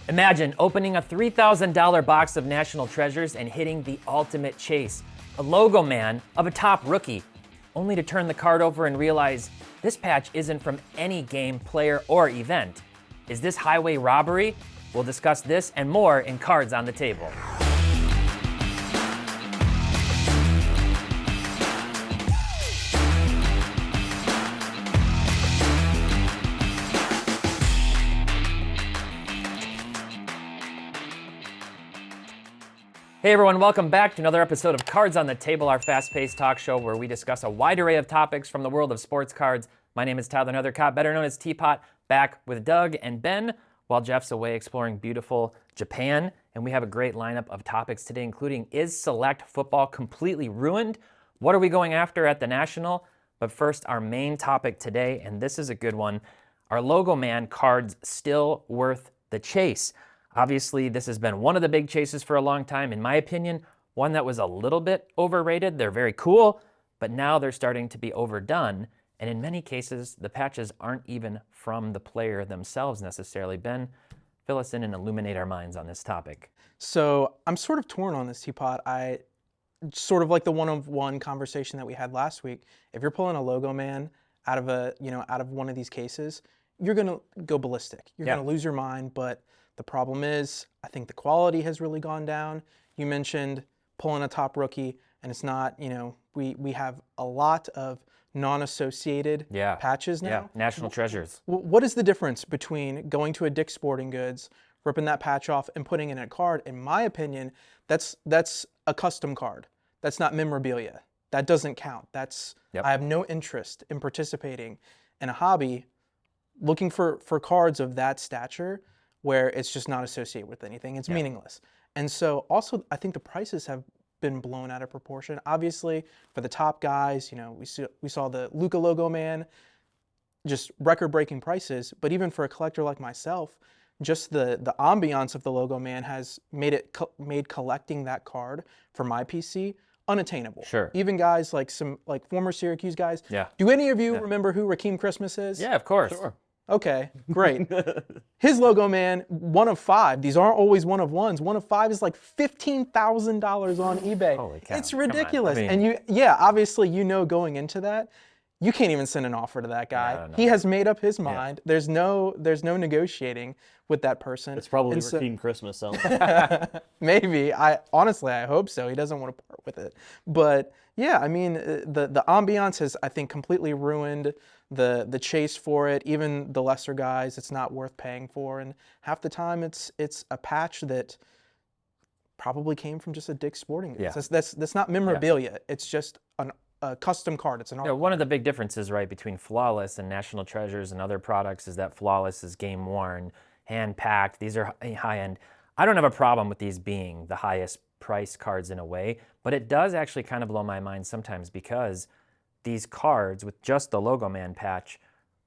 Imagine opening a $3,000 box of National Treasures and hitting the ultimate chase, a Logoman of a top rookie, only to turn the card over and realize this patch isn't from any game, player, or event. Is this highway robbery? We'll discuss this and more in Cards on the Table. Hey everyone, welcome back to another episode of Cards on the Table, our fast-paced talk show where we discuss a wide array of topics from the world of sports cards. My name is Tyler Nethercott, better known as T-Pott, back with Doug and Ben, while Jeff's away exploring beautiful Japan. And we have a great lineup of topics today, including, is select football completely ruined? What are we going after at the National? But first, our main topic today, and this is a good one, are Logoman cards still worth the chase? Obviously, this has been one of the big chases for a long time. In my opinion, one that was a little bit overrated. They're very cool, but now they're starting to be overdone. And in many cases, the patches aren't even from the player themselves necessarily. Ben, fill us in and illuminate our minds on this topic. So I'm sort of torn on this, T-Pot. I sort of like the one-on-one conversation that we had last week. If you're pulling a Logoman out of one of these cases, you're gonna go ballistic. You're gonna lose your mind. But the problem is, I think the quality has really gone down. You mentioned pulling a top rookie, and it's not, we have a lot of non-associated patches now. Yeah, National Treasures. What is the difference between going to a Dick's Sporting Goods, ripping that patch off, and putting in a card? In my opinion, that's a custom card. That's not memorabilia. That doesn't count. I have no interest in participating in a hobby looking for cards of that stature where it's just not associated with anything. It's meaningless. And so also, I think the prices have been blown out of proportion. Obviously, for the top guys, we saw the Luka Logoman, just record-breaking prices. But even for a collector like myself, just the ambiance of the Logoman has made collecting that card for my PC unattainable. Sure. Even guys like former Syracuse guys. Yeah. Do any of you remember who Rakeem Christmas is? Yeah, of course. Sure. Okay, great. His Logoman, one of 5. These aren't always one of ones. One of 5 is like $15,000 on eBay. Holy cow. It's ridiculous. And obviously going into that, you can't even send an offer to that guy. No. He has made up his mind. Yeah. There's no negotiating with that person. It's probably Rakeem Christmas selling. Maybe. I hope so. He doesn't want to part with it. But yeah, I mean, the ambiance has, I think, completely ruined the chase for it. Even the lesser guys, it's not worth paying for. And half the time, it's a patch that probably came from just a Dick's Sporting Goods. Yeah. That's not memorabilia. Yeah. It's just a custom card. It's an art. One of the big differences, right, between Flawless and National Treasures and other products is that Flawless is game worn, hand packed. These are high end. I don't have a problem with these being the highest price cards in a way, but it does actually kind of blow my mind sometimes because these cards with just the Logoman patch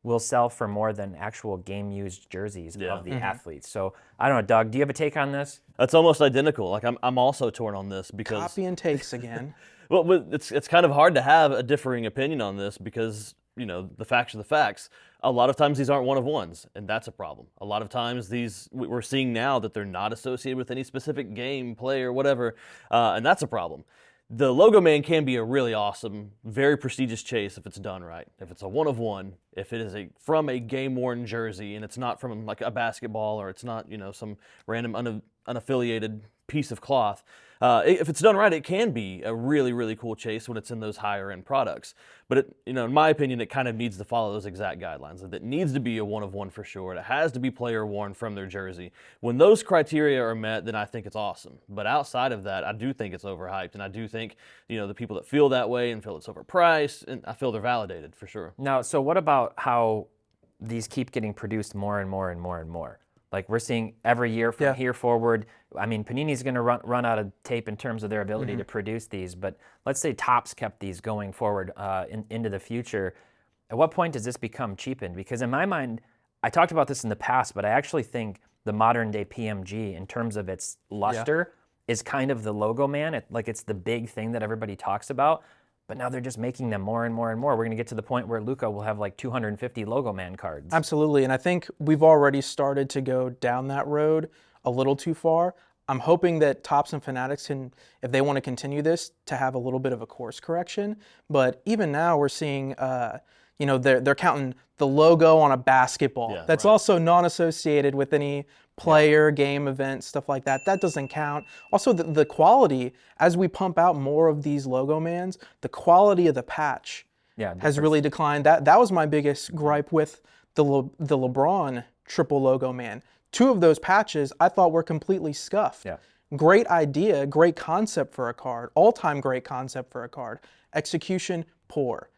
will sell for more than actual game-used jerseys of the athletes. So I don't know, Doug, do you have a take on this? That's almost identical. Like I'm also torn on this because copy and takes again. Well, it's kind of hard to have a differing opinion on this because the facts are the facts. A lot of times these aren't one of ones, and that's a problem. A lot of times we're seeing now that they're not associated with any specific game, player, whatever, and that's a problem. The Logoman can be a really awesome, very prestigious chase if it's done right. If it's a one of one, if it is from a game-worn jersey and it's not from like a basketball or it's not some random unaffiliated piece of cloth. If it's done right, it can be a really, really cool chase when it's in those higher end products. But in my opinion, it kind of needs to follow those exact guidelines. It needs to be a one of one for sure. It has to be player worn from their jersey. When those criteria are met, then I think it's awesome. But outside of that, I do think it's overhyped, and I do think the people that feel that way and feel it's overpriced, and I feel they're validated for sure. Now, so what about how these keep getting produced more and more and more and more? Like we're seeing every year from here forward. I mean, Panini's going to run out of tape in terms of their ability to produce these. But let's say Topps kept these going forward into the future. At what point does this become cheapened? Because in my mind, I talked about this in the past, but I actually think the modern day PMG, in terms of its luster, is kind of the Logoman. It's the big thing that everybody talks about. but now they're just making them more and more and more. We're going to get to the point where Luka will have like 250 Logoman cards. Absolutely, and I think we've already started to go down that road a little too far. I'm hoping that Topps and Fanatics can, if they want to continue this, to have a little bit of a course correction. But even now, we're seeing, they're counting the logo on a basketball. Yeah, That's right. also non-associated with any player, game, event, stuff like that. That doesn't count. Also, the quality, as we pump out more of these Logomans, the quality of the patch has really declined. That was my biggest gripe with the LeBron triple Logoman. 2 of those patches I thought were completely scuffed. Yeah. Great idea, great concept for a card, all-time great concept for a card. Execution, poor.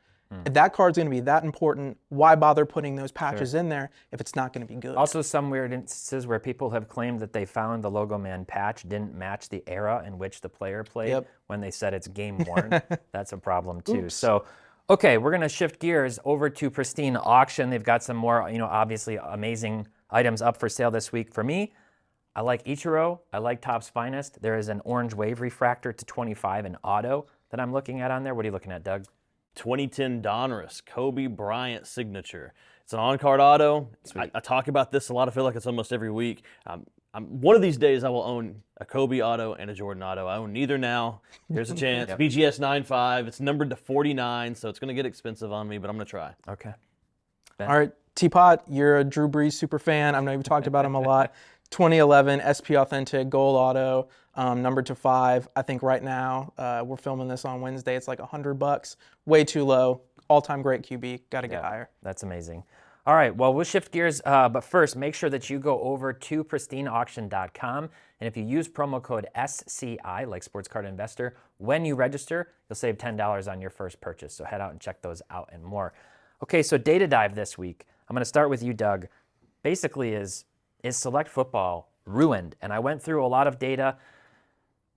If that card's going to be that important, why bother putting those patches in there if it's not going to be good? Also, some weird instances where people have claimed that they found the Logoman patch didn't match the era in which the player played when they said it's game worn. That's a problem too. Oops. So, okay, we're going to shift gears over to Pristine Auction. They've got some more, obviously amazing items up for sale this week. For me, I like Ichiro. I like Topps Finest. There is an orange wave refractor to 25 in auto that I'm looking at on there. What are you looking at, Doug? 2010 Donruss Kobe Bryant signature. It's an on-card auto. I talk about this a lot. I feel like it's almost every week. One of these days I will own a Kobe auto and a Jordan auto. I own neither now. There's a chance. BGS 9.5. It's numbered to 49, so it's going to get expensive on me, but I'm going to try. Okay. All right, T-Pott, you're a Drew Brees super fan. I know you've talked about him a lot. 2011 SP Authentic Gold Auto, numbered to 5. I think right now, we're filming this on Wednesday. It's like $100. Way too low. All-time great QB. Got to get higher. That's amazing. All right, well, we'll shift gears, but first, make sure that you go over to pristineauction.com, and if you use promo code SCI, like Sports Card Investor, when you register, you'll save $10 on your first purchase. So head out and check those out and more. Okay, so data dive this week. I'm going to start with you, Doug. Basically, is select football ruined? And I went through a lot of data.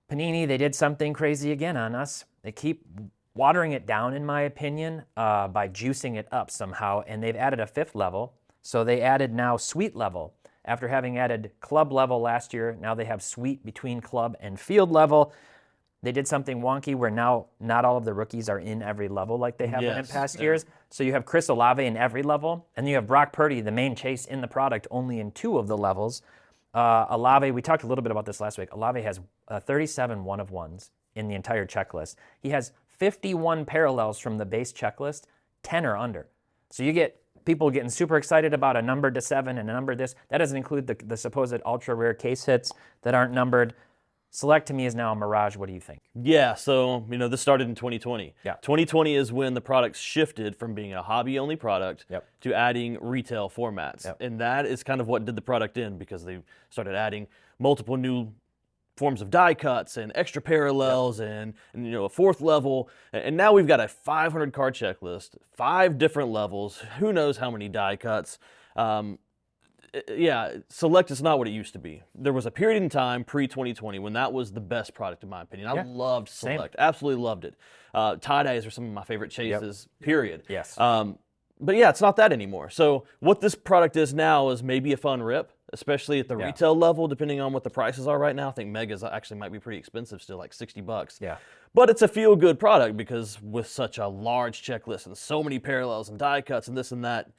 Panini, they did something crazy again on us. They keep watering it down, in my opinion, by juicing it up somehow. And they've added a 5th level. So they added now suite level. After having added club level last year, now they have suite between club and field level. They did something wonky where now not all of the rookies are in every level like they have been in past years. So you have Chris Olave in every level, and you have Brock Purdy, the main chase in the product, only in 2 of the levels. Olave, we talked a little bit about this last week. Olave has 37 1-of-1s in the entire checklist. He has 51 parallels from the base checklist, 10 or under. So you get people getting super excited about a number to 7 and a number this. That doesn't include the supposed ultra rare case hits that aren't numbered. Select to me is now a mirage. What do you think? Yeah, so, this started in 2020. Yeah. 2020 is when the product shifted from being a hobby-only product to adding retail formats. And that is kind of what did the product in, because they started adding multiple new forms of die cuts and extra parallels and a 4th level. And now we've got a 500 card checklist, 5 different levels, who knows how many die cuts. Select is not what it used to be. There was a period in time pre-2020 when that was the best product in my opinion. I loved Select, absolutely loved it. Tie-dyes are some of my favorite chases, period. Yes. But it's not that anymore. So what this product is now is maybe a fun rip, especially at the retail level, depending on what the prices are right now. I think Megas actually might be pretty expensive still, like $60. Yeah. But it's a feel-good product because with such a large checklist and so many parallels and die cuts and this and that,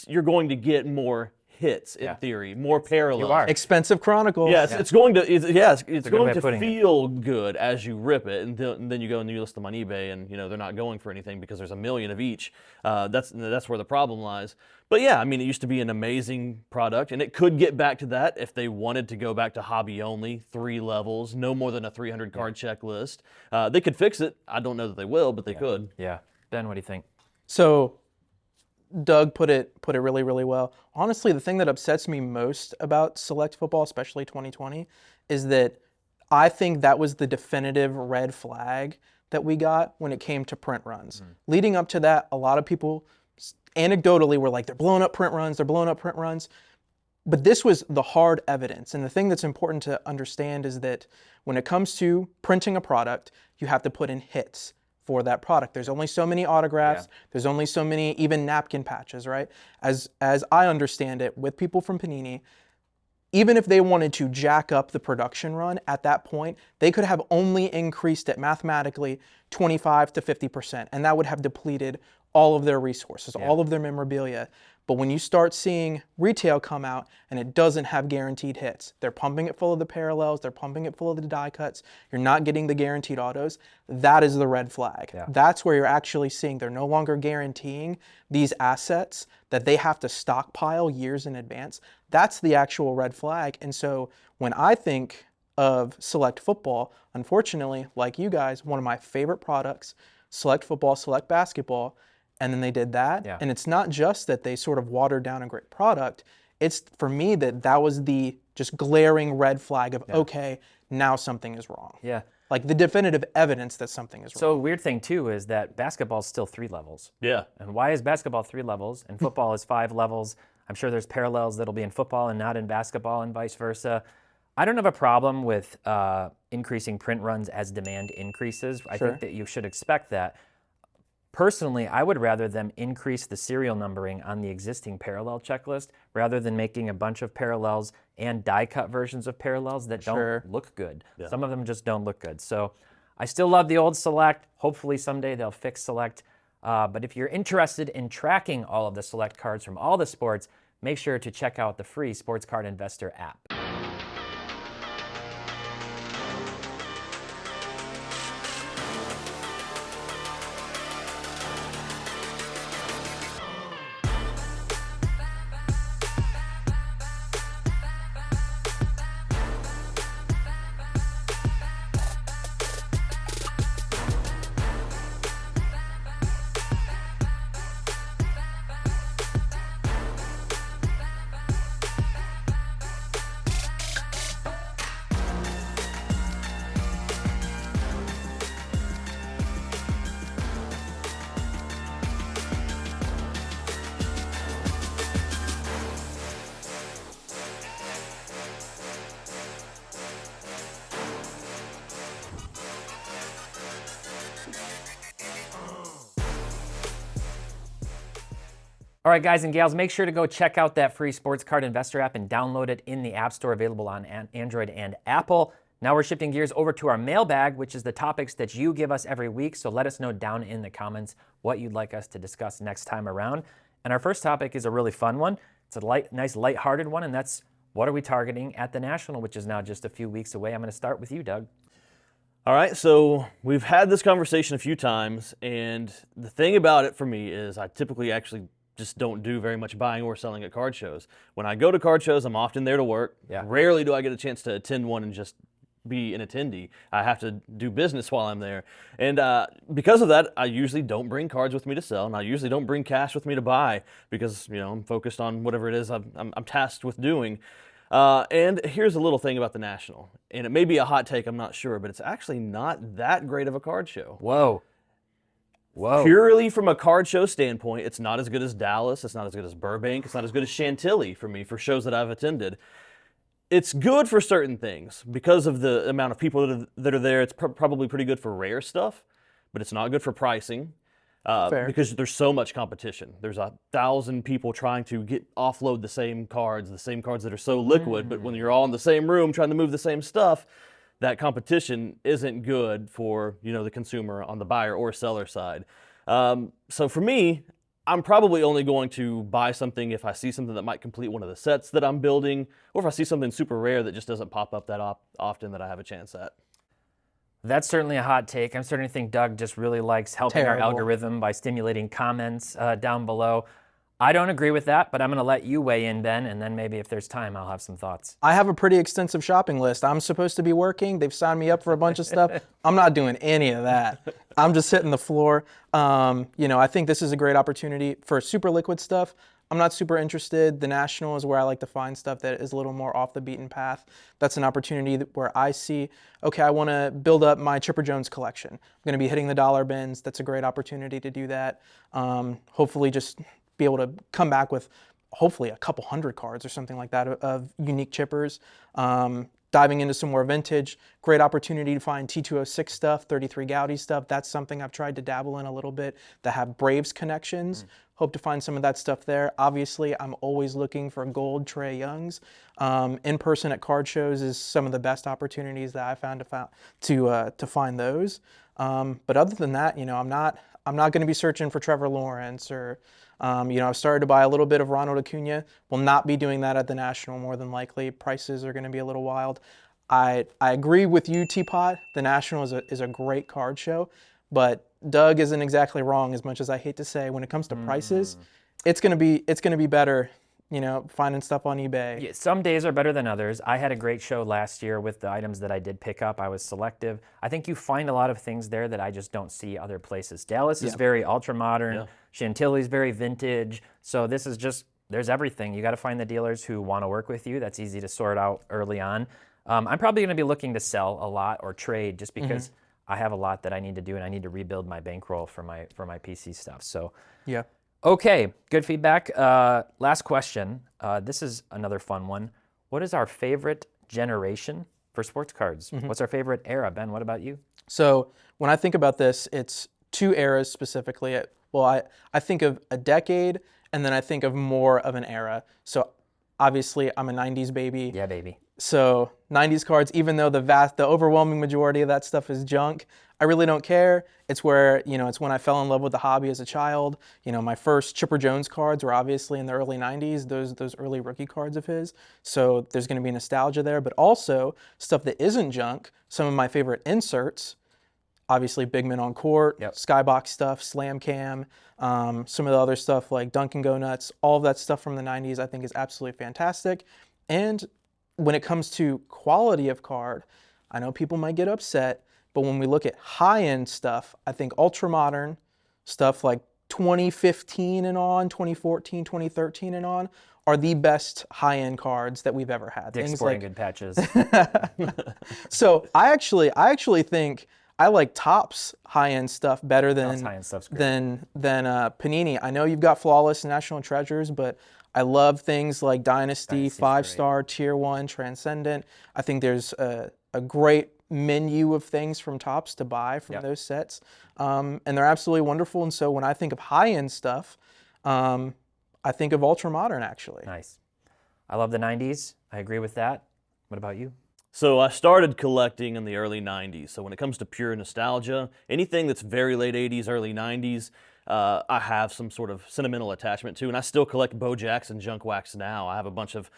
you're going to get more hits in theory, more parallels. You are. Expensive Chronicles. Yes, it's going to it's going to putting feel good as you rip it, and then you go and you list them on eBay, and they're not going for anything because there's a million of each. That's where the problem lies. But it used to be an amazing product, and it could get back to that if they wanted to go back to hobby only, 3 levels, no more than a 300 card checklist. They could fix it. I don't know that they will, but they could. Yeah. Ben, what do you think? So Doug put it really, really well. Honestly, the thing that upsets me most about Select Football, especially 2020, is that I think that was the definitive red flag that we got when it came to print runs. Leading up to that, a lot of people anecdotally were like, they're blowing up print runs, But this was the hard evidence. And the thing that's important to understand is that when it comes to printing a product, you have to put in hits for that product. There's only so many autographs. There's only so many even napkin patches, right? As I understand it, with people from Panini, even if they wanted to jack up the production run at that point, they could have only increased it mathematically 25 to 50%, and that would have depleted all of their resources, all of their memorabilia. But when you start seeing retail come out and it doesn't have guaranteed hits, they're pumping it full of the parallels, they're pumping it full of the die cuts, you're not getting the guaranteed autos, that is the red flag. That's where you're actually seeing they're no longer guaranteeing these assets that they have to stockpile years in advance. That's the actual red flag. And so when I think of Select Football, unfortunately, like you guys, one of my favorite products, Select Football, Select Basketball, and then they did that. And it's not just that they sort of watered down a great product. It's, for me, that was the just glaring red flag of, okay, now something is wrong. Like the definitive evidence that something is wrong. So a weird thing, too, is that basketball is still 3 levels. And why is basketball 3 levels and football is 5 levels? I'm sure there's parallels that'll be in football and not in basketball and vice versa. I don't have a problem with increasing print runs as demand increases. I think that you should expect that. Personally, I would rather them increase the serial numbering on the existing parallel checklist rather than making a bunch of parallels and die-cut versions of parallels that don't look good. Some of them just don't look good. So I still love the old Select. Hopefully someday they'll fix Select. But if you're interested in tracking all of the Select cards from all the sports, make sure to check out the free Sports Card Investor app. All right, guys and gals, make sure to go check out that free Sports Card Investor app and download it in the App Store, available on Android and Apple. Now we're shifting gears over to our mailbag, which is the topics that you give us every week. So let us know down in the comments what you'd like us to discuss next time around. And our first topic is a really fun one. It's a nice, lighthearted one, and that's what are we targeting at the National, which is now just a few weeks away. I'm going to start with you, Doug. All right, so we've had this conversation a few times, and the thing about it for me is I typically actually just don't do very much buying or selling at card shows. When I go to card shows, I'm often there to work. Rarely do I get a chance to attend one and just be an attendee. I have to do business while I'm there. And because of that, I usually don't bring cards with me to sell, and I usually don't bring cash with me to buy because, you know, I'm focused on whatever it is I'm tasked with doing. And here's a little thing about the National, and it may be a hot take, I'm not sure, but it's actually not that great of a card show. Whoa. Purely from a card show standpoint, it's not as good as Dallas, it's not as good as Burbank, it's not as good as Chantilly for me, for shows that I've attended. It's good for certain things. Because of the amount of people that are there, it's probably pretty good for rare stuff, but it's not good for pricing. Because there's so much competition. There's 1,000 people trying to offload the same cards that are so liquid, but when you're all in the same room trying to move the same stuff, that competition isn't good for, you know, the consumer on the buyer or seller side. So for me, I'm probably only going to buy something if I see something that might complete one of the sets that I'm building, or if I see something super rare that just doesn't pop up that often that I have a chance at. That's certainly a hot take. I'm starting to think Doug just really likes helping our algorithm by stimulating comments down below. I don't agree with that, but I'm going to let you weigh in, Ben, and then maybe if there's time, I'll have some thoughts. I have a pretty extensive shopping list. I'm supposed to be working. They've signed me up for a bunch of stuff. I'm not doing any of that. I'm just hitting the floor. You know, I think this is a great opportunity for super liquid stuff. I'm not super interested. The National is where I like to find stuff that is a little more off the beaten path. That's an opportunity where I see, okay, I want to build up my Chipper Jones collection. I'm going to be hitting the dollar bins. That's a great opportunity to do that. Hopefully just be able to come back with hopefully a couple hundred cards or something like that of unique chippers. Diving into some more vintage, great opportunity to find T206 stuff, 33 Gaudy stuff. That's something I've tried to dabble in a little bit that have Braves connections. Hope to find some of that stuff there. Obviously, I'm always looking for gold Trae Youngs. In person at card shows is some of the best opportunities that I found to find those. But other than that, I'm not going to be searching for Trevor Lawrence or, I've started to buy a little bit of Ronald Acuna. Will not be doing that at the National more than likely. Prices are going to be a little wild. I agree with you, T-Pott. The National is a great card show, but Doug isn't exactly wrong. As much as I hate to say, when it comes to prices, it's gonna be better. Finding stuff on eBay. Yeah, some days are better than others. I had a great show last year with the items that I did pick up. I was selective. I think you find a lot of things there that I just don't see other places. Dallas is very ultra modern. Chantilly's very vintage. So this is just, there's everything. You got to find the dealers who want to work with you. That's easy to sort out early on. I'm probably going to be looking to sell a lot or trade just because I have a lot that I need to do and I need to rebuild my bankroll for my PC stuff. So yeah. Okay, good feedback. Last question. This is another fun one. What is our favorite generation for sports cards? What's our favorite era? Ben, what about you? So when I think about this, it's two eras specifically. Well, I think of a decade and then I think of more of an era. So obviously I'm a 90s baby. Yeah, baby. So 90s cards, even though the overwhelming majority of that stuff is junk, I really don't care. It's where, it's when I fell in love with the hobby as a child. My first Chipper Jones cards were obviously in the early 90s, those early rookie cards of his. So there's going to be nostalgia there, but also stuff that isn't junk. Some of my favorite inserts, obviously Big Men on Court, Skybox stuff, Slam Cam, some of the other stuff like Dunk and Go Nuts, all of that stuff from the 90s I think is absolutely fantastic. And when it comes to quality of card, I know people might get upset, but when we look at high-end stuff, I think ultra-modern stuff like 2015 and on, 2014, 2013 and on are the best high-end cards that we've ever had. Dick's Sporting Good patches. So I actually think I like Topps high-end stuff better than high-end stuff's great. than Panini. I know you've got Flawless National Treasures, but I love things like Dynasty, 5-star, Tier 1, Transcendent. I think there's a great menu of things from Topps to buy from those sets. And they're absolutely wonderful. And so when I think of high-end stuff, I think of ultra-modern, actually. Nice. I love the 90s. I agree with that. What about you? So I started collecting in the early 90s. So when it comes to pure nostalgia, anything that's very late 80s, early 90s, I have some sort of sentimental attachment to, and I still collect Bo Jackson junk wax now. I have a bunch of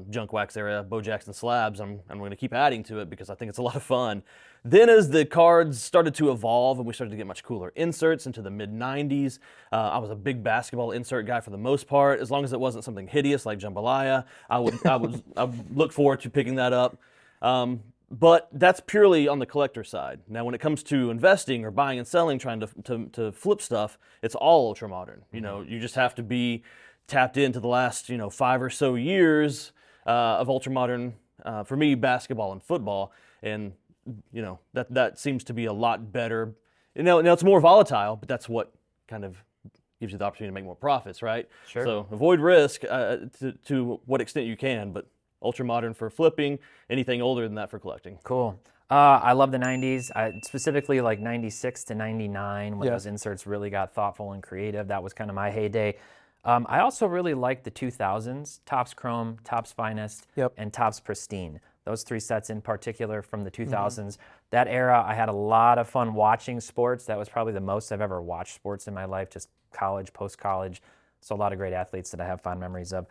junk wax era Bo Jackson slabs. I'm going to keep adding to it because I think it's a lot of fun. Then as the cards started to evolve and we started to get much cooler inserts into the mid-90s, I was a big basketball insert guy for the most part. As long as it wasn't something hideous like Jambalaya, I would look forward to picking that up. But that's purely on the collector side. Now, when it comes to investing or buying and selling, trying to flip stuff, it's all ultra modern. You just have to be tapped into the last 5 or so years of ultra modern. For me, basketball and football, and that seems to be a lot better. Now it's more volatile, but that's what kind of gives you the opportunity to make more profits, right? Sure. So avoid risk to what extent you can, but ultra modern for flipping, anything older than that for collecting. Cool. I love the 90s, specifically like 96 to 99 when those inserts really got thoughtful and creative. That was kind of my heyday. I also really like the 2000s, Topps Chrome, Topps Finest, and Topps Pristine. Those 3 sets in particular from the 2000s. That era, I had a lot of fun watching sports. That was probably the most I've ever watched sports in my life, just college, post-college. So a lot of great athletes that I have fond memories of.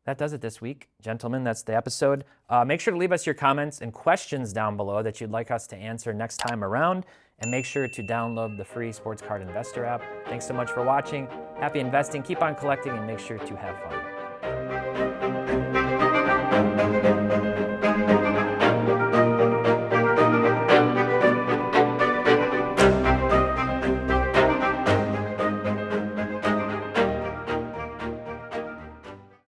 That does it this week. Gentlemen, that's the episode. Make sure to leave us your comments and questions down below that you'd like us to answer next time around. And make sure to download the free Sports Card Investor app. Thanks so much for watching. Happy investing. Keep on collecting and make sure to have fun.